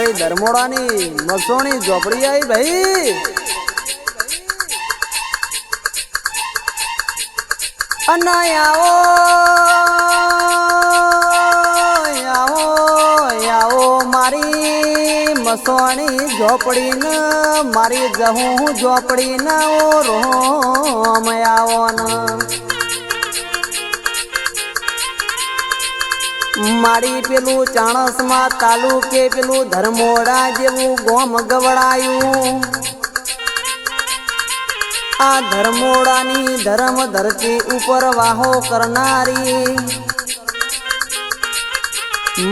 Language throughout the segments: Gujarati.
મારી ધર્મોડાની મસોણી ઝોપડી આવી ભાઈ અને આવો આવો આવો મારી મસોણી ઝોપડી ને મારી જહું ઝોપડી ને ઓ રોમ આવો ને મારી પેલું ચાણસમાં તાલુકે પેલું ધર્મોડા જેવું ગોમ ગવડાયું આ ધર્મોડાની ધર્મ ધરતી ઉપર વાહો કરનારી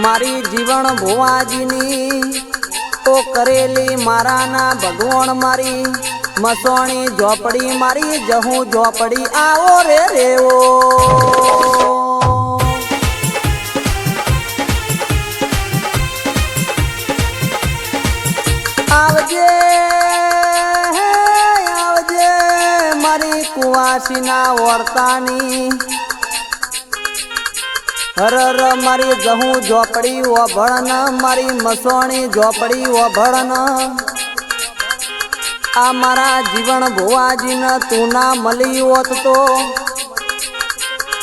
મારી જીવન ભુવાજીની ઓ કરેલી મારાના ભગવાન મારી મસોણી ઝોપડી મારી જહું ઝોપડી આવો રે રેવો આવજે આવજે મારી કુવાસીના વર્તાની હરર મારી જહું ઝોપડી ઓભળન મારી મસોણી ઝોપડી ઓભળન આ મારા જીવન ભુવાજીને તું ના મળી હોત તો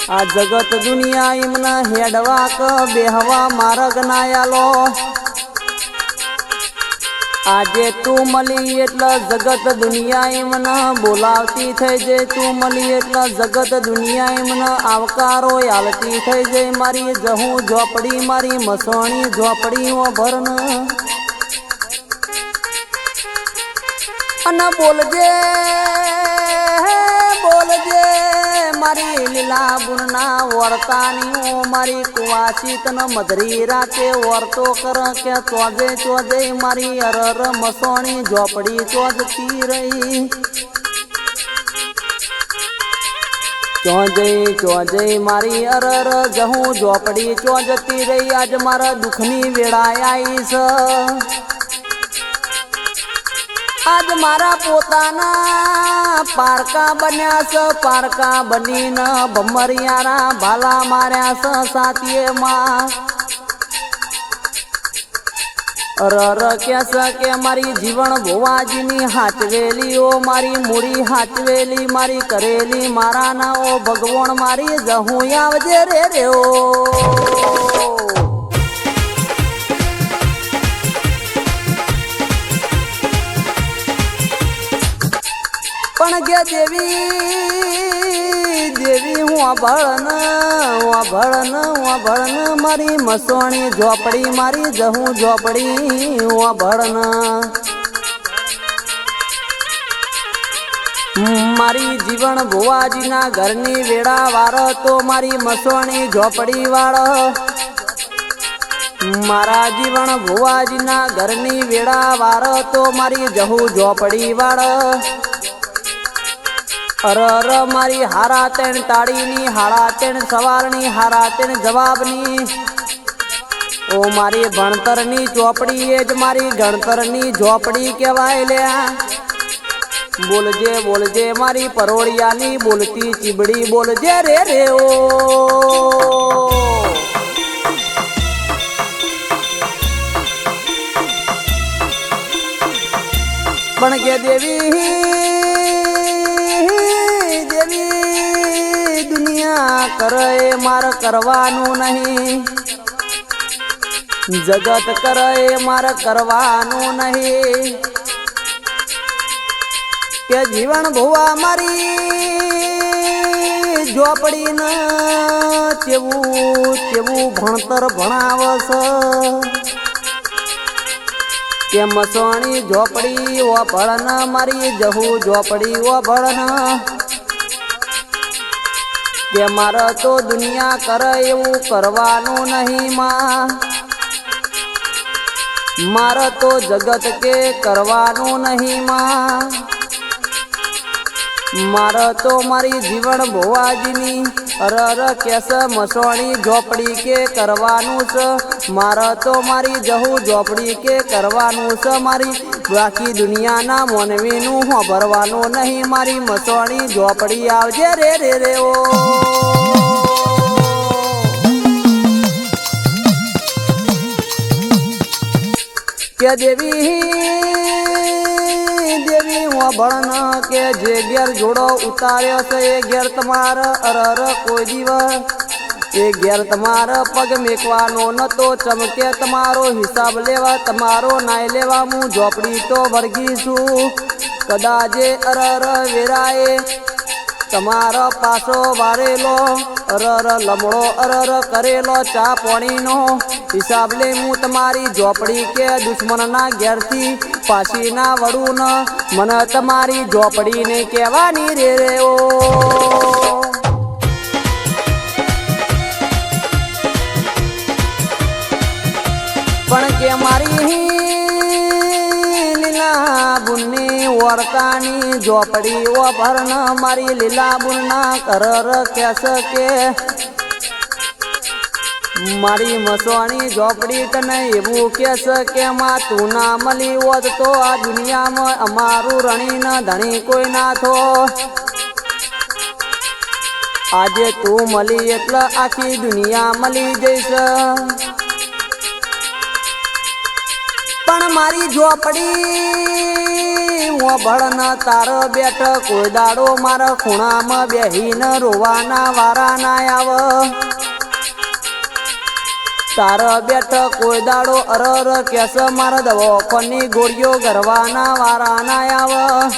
આ જગત દુનિયા એમને હેડવા ક બેહવા માર્ગ ના આલો આજે તું મળી એટલે જગત દુનિયા એમને બોલાવતી થઈ જાય તું મળી એટલે જગત દુનિયા એમને આવકારો આલતી થઈ જાય મારી જહું ઝોપડી મારી મસોણી ઝોપડી ઓભરન અને બોલજે બોલજે મારી લીલા બુનના વર્તાની મારી કુવાસી તને મધરી રાતે વર્તો કર કે ચોજે ચોજે મારી અરર મસોણી ઝોપડી ચોજતી રહી ચોજે ચોજે મારી અરર જહું ઝોપડી ચોજતી રહી આજ મારા દુઃખની વેળા આઈશ આજ મારા પોતાના પારકા બન્યા છે પારકા બનીને ભમરિયારા ભાલા માર્યા છે સાતીએ માં અરર કે મારી જીવન ભુવાજીની હાચવેલી ઓ મારી મૂડી હાચવેલી મારી કરેલી મારા ના ઓ ભગવાન મારી જહું આવજે રે રે ઓ પણ કે દેવી દેવી હું ભળન મારી મસોણી ઝોપડી મારી જહું ઝોપડી હું ભળન મારી જીવન ભુવાજીના ઘરની વેળા વાર તો મારી મસોણી ઝોપડી વાળ મારા જીવન ભુવાજીના ઘરની વેળા વાર તો મારી જહું ઝોપડી વાળ અરર મારી હારા તેણ તાળીની હારા તેણ સવારની હારા તેણ જવાબની ઓ મારી ભણતરની ઝોપડી એ જ મારી ગણતરની ઝોપડી કહેવાય લે બોલજે બોલજે મારી પરોળિયાની બોલતી ચીબડી બોલજે રે રે ઓ પણ કે દેવી દુનિયા કરે મારે કરવાનું નહીં જગત કરે મારે કરવાનું નહીં કે જીવન ભુવા મારી ઝોપડી ને કેવું ભણતર ભણાવશે કે મસોણી ઝોપડી ઓભળન મારી જહું ઝોપડી ઓભળન કે મારે તો દુનિયા કરે એવું કરવાનું નહીં માં મારે તો જગત કે કરવાનું નહીં માં મારે તો મારી જીવન ભુવાજીની અરર કેસ મસોણી ઝોપડી કે કરવાનું છે મારે તો મારી જહું ઝોપડી કે કરવાનું છે મારી બાકી દુનિયાના મોનવીનું હોભરવાનું નહીં મારી મસોણી ઝોપડી આવજે રે રે રે ઓ કે દેવી ભળન કે જે ઘેર જોડો ઉતાર્યો છે એ ઘેર તમારા અરર કોઈ દિવસ એ ઘેર તમારા પગ મેકવાનો નતો ચમકે તમારો હિસાબ લેવા તમારો નાય લેવા હું ઝોપડી તો વર્ગી છું કદાજે અરર વેરાએ તમારો પાછો વારેલો અરર લમડો અરર કરેલો ચા પાણીનો હિસાબ લે હું તમારી ઝોપડી કે દુશ્મનના ઘેરથી પાછી ના વળું ન મને તમારી ઝોપડીને કહેવાની રે ઓ પણ કે મારી લીલા બુનની વર્તાની ઝોપડી ઓ ભરણ મારી લીલા બુનના કરર કેસ કે મારી મસવાણી ઝોપડી તને એવું કેસ કે માં તું ના મળી હોત તો આ દુનિયામાં અમારું રણી ન ધણી કોઈ ના થો આજે તું મળી એટલે આખી દુનિયા મળી જઈશ પણ મારી ઝોપડી ભળન તાર બેઠ કોઈ દાડો મારા ખૂણામાં બેહીને રોવાના વારા ના આવ તાર બેઠ કોઈ દાડો અરર કેસ મારા દવાખાની ગોળીઓ ગરવાના વારા ના આવ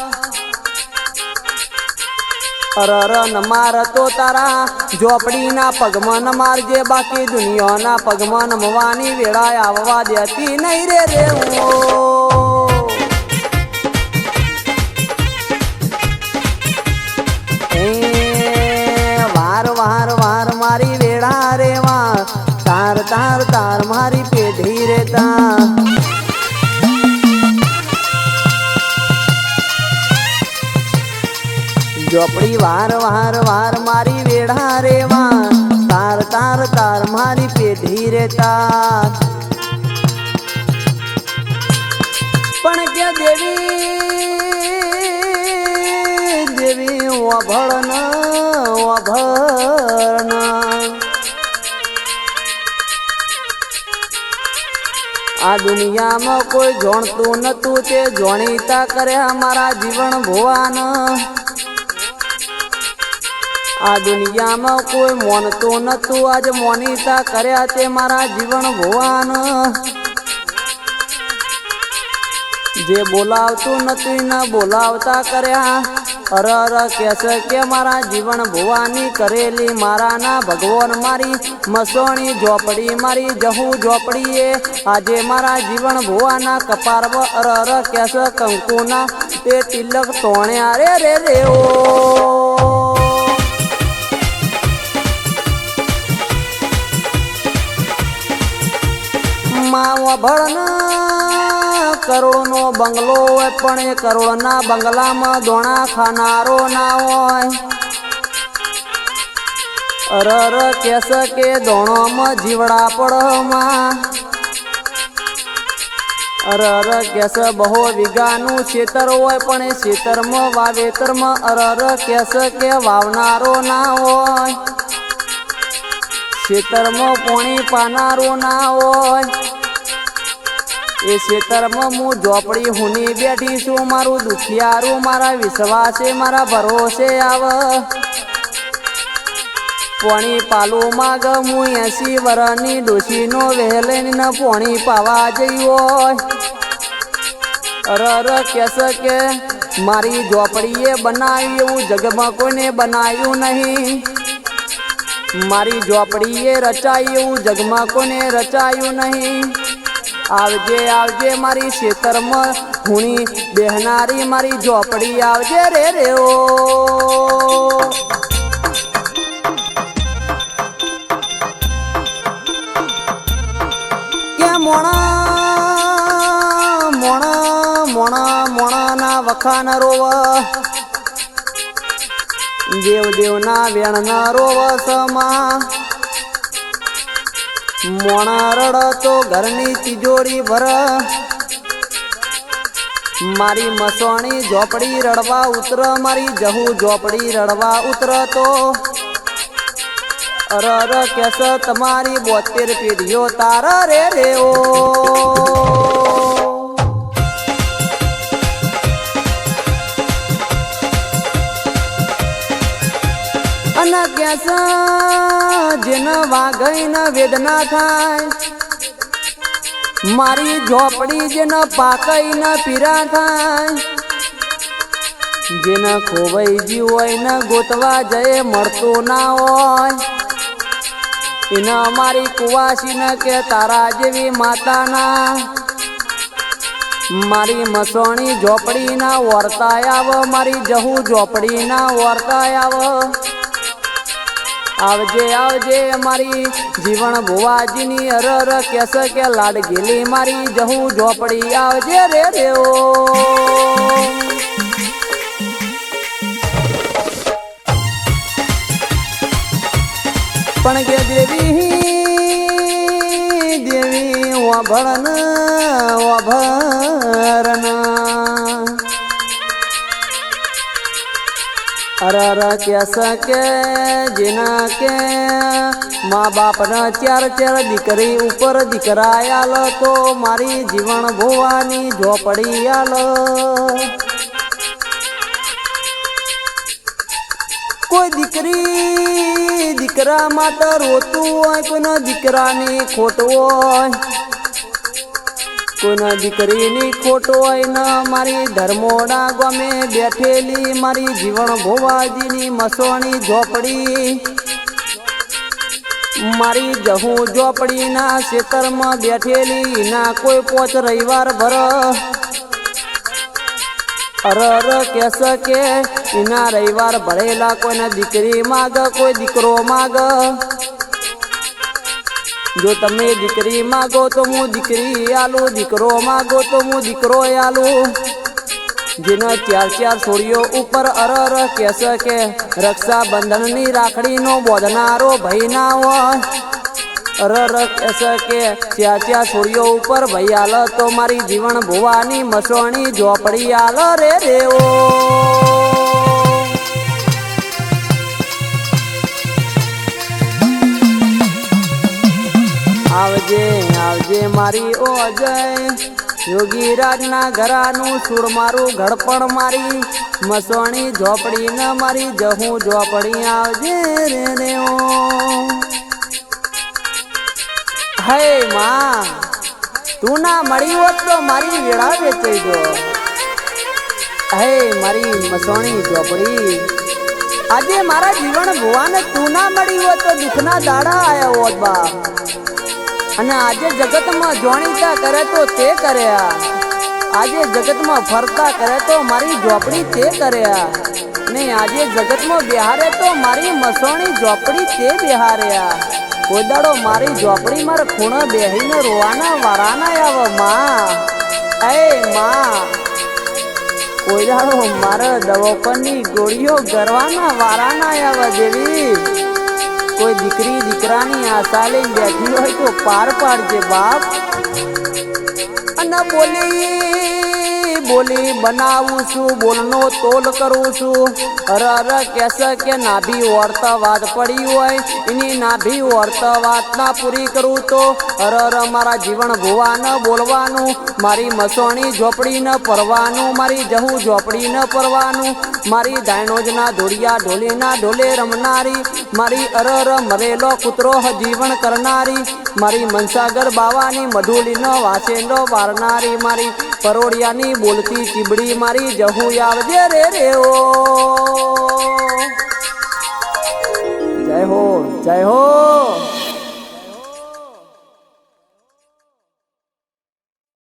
અરર ન માર તો તારા ઝોપડીના પગમાં ન મારજે બાકી દુનિયાના પગમાં નમવાની વેળા આવવા દેતી નહીં રે વાર વાર વાર મારી વેળા રેવા તાર તાર તાર મારી પેઢી રેતા ઝોપડી વાર વાર વાર મારી વેળા રેવા તાર તાર તાર મારી પેઢી રેતા પણ કે દેવી ઓભળન આ દુનિયામાં કોઈ જોણતું નતું તે જોણીતા કર્યા મારા જીવન ભુવાન આ દુનિયામાં કોઈ મોનતું નતું આજે મોનીતા કર્યા તે મારા જીવન ભુવાન જે બોલાવતું નતું ન બોલાવતા કર્યા અરર કેસ કે મારા જીવન ભુવાની કરેલી મારા ના ભગવાન મારી મસોણી ઝોપડી મારી જહું ઝોપડીએ આજે મારા જીવન ભુવાના કપાર અરર કેસ કંકુના તે તિલક તોણ્યા રે ઓ માવા ભળન કરોડનો બંગલો હોય પણ એ કરોડના બંગલામાં દોણા ખાનારો ના હોય અરર કેસ કે દોણોમાં જીવડા પડમાં અરર કેસ બહુ વીઘાનું ખેતર હોય પણ એ ખેતરમાં વાવેતરમાં અરર કેસ કે વાવનારો ના હોય ખેતરમાં પાણી પાનારો ના હોય એ ખેતરમાં હું ઝોપડી હુની બેઠી છું મારું દુખિયારું મારા વિશ્વાસે મારા ભરોસે આવ પાણી પાલું માગ હું 80 વર્ષની ડોશીનો વહેલેને પાણી પાવા જઈ હોય અરર કેસ કે મારી ઝોપડીએ બનાવ્યું એવું જગમાં કોઈને બનાવ્યું નહીં મારી ઝોપડીએ રચાઈ એવું જગમાં કોને રચાયું નહીં આવજે આવજે મારી ખેતરમાં હુણી બેહનારી મારી ઝોપડી આવજે રે ઓ કે મોણા વખાન રોવા દેવના વેણના રોવસમાં મોણા રડતો ઘરની તિજોરી ભર મારી મસોણી ઝોપડી રડવા ઉતર મારી જહું ઝોપડી રડવા ઉતર તો અરર કેસ તમારી 72 પેઢીઓ તારા રે ઓ અને કેસ જેને વાગઈને વેદના થાય, મારી ઝોપડી જેને પાકઈને પીરા થાય, જેને ખોવાઈ ગયું હોય ને ગોતવા જઈએ મળતું ના હોય, એને અમારી કુવાસીને કે તારા જેવી માતાના મારી મસોણી ઝોપડીના વર્તા આવ, મારી જહુ ઝોપડીના વર્તા આવ, આવજે આવજે મારી જીવણ ભુવાજીની અરર કેસ કે લાડગીલી મારી જહુ ઝોપડી આવજે રે રેઓ. પણ કે દેવી દેવી વાભળન વાભરણ અરર કેસ કે જેના કે મા બાપના ચાર ચાર દીકરી ઉપર દીકરા આલ તો મારી જીવણ ભુવાની ઝોપડી આલ. કોઈ દીકરી દીકરા માટે રોતું હોય, કોઈના દીકરાની ખોટ હોય, કોઈના દીકરીની ખોટ હોય ને મારી ધર્મોડા ગામે બેઠેલી મારી જીવણ ભુવાજીની મસોણી ઝોપડી, મારી જહુ ઝોપડીના ખેતરમાં બેઠેલી ના કોઈ પોચ રવિવાર ભર અરર કેસ કે એના રવિવાર ભરેલા કોઈને દીકરી માગ, કોઈ દીકરો માગ. જો તમે દીકરી માગો તો હું દીકરી આલું, દીકરો માગો તો હું દીકરો આલું. જેને ચાર ચાર છોડીઓ ઉપર અરર કેસ કે રક્ષાબંધનની રાખડીનો બોધનારો ભાઈ ના હોય, અરર કેસ કે ચાર ચાર છોડીઓ ઉપર ભાઈ આલ તો મારી જીવણ ભુવાની મસોણી ઝોપડી આલ રે રેવો. આવજે આવજે મારી ઓ અજય યોગીરાજના ઘરાનું સુર મારું ઘડપણ મારી મસોણી ઝોપડી ને મારી જહુ ઝોપડી આવજે રે રેવો. હે માં તું ના મળી હોત તો મારી વેળા વેચાઈ ગયો. હે મારી મસોણી ઝોપડી આજે મારા જીવન ભુવાને તું ના મળી હોત તો દુઃખના દાડા આયા હોત બાપ. અને આજે જગતમાં જોણીતા કરે તો તે કર્યા, આજે જગતમાં ફરતા કરે તો મારી ઝોપડી તે કર્યા, ને આજે જગતમાં બેહારે તો મારી મસોણી ઝોપડી તે બેહાર્યા. કોઈ દાડો મારી ઝોપડી મારે ખૂણા બેહીને રોવાના વારાના આવે માં. એ માં કોઈ દાડો મારે દવાખાની ગોળીઓ ગરવાના વારાના આવે દેવી. કોઈ દીકરી દીકરાની આશા લઈને બેઠી હોય તો પાર પાડજે બાપ. અને બોલી બોલી બનાવું છું, બોલનો તોલ કરું છું. અરર કેસ કે નાભી વર્તા વાત પડી હોય એની નાભી વર્તા વાત ના પૂરી કરું તો અરર મારા જીવન ભુવાને બોલવાનું, મારી મસોણી ઝોપડી ન પરવાનું, મારી જહુ ઝોપડી ન પરવાનું, મારી ધાયણોજના ધોળિયા ઢોલીના ઢોલે રમનારી, મારી અરર મરેલો કૂતરો જીવન કરનારી, મારી મનસાગર બાવાની મધુલીનો વાસેલો વારનારી, મારી પરોડિયાની બોલતી ચીબડી મારી જહુ આવજે રે રેઓ.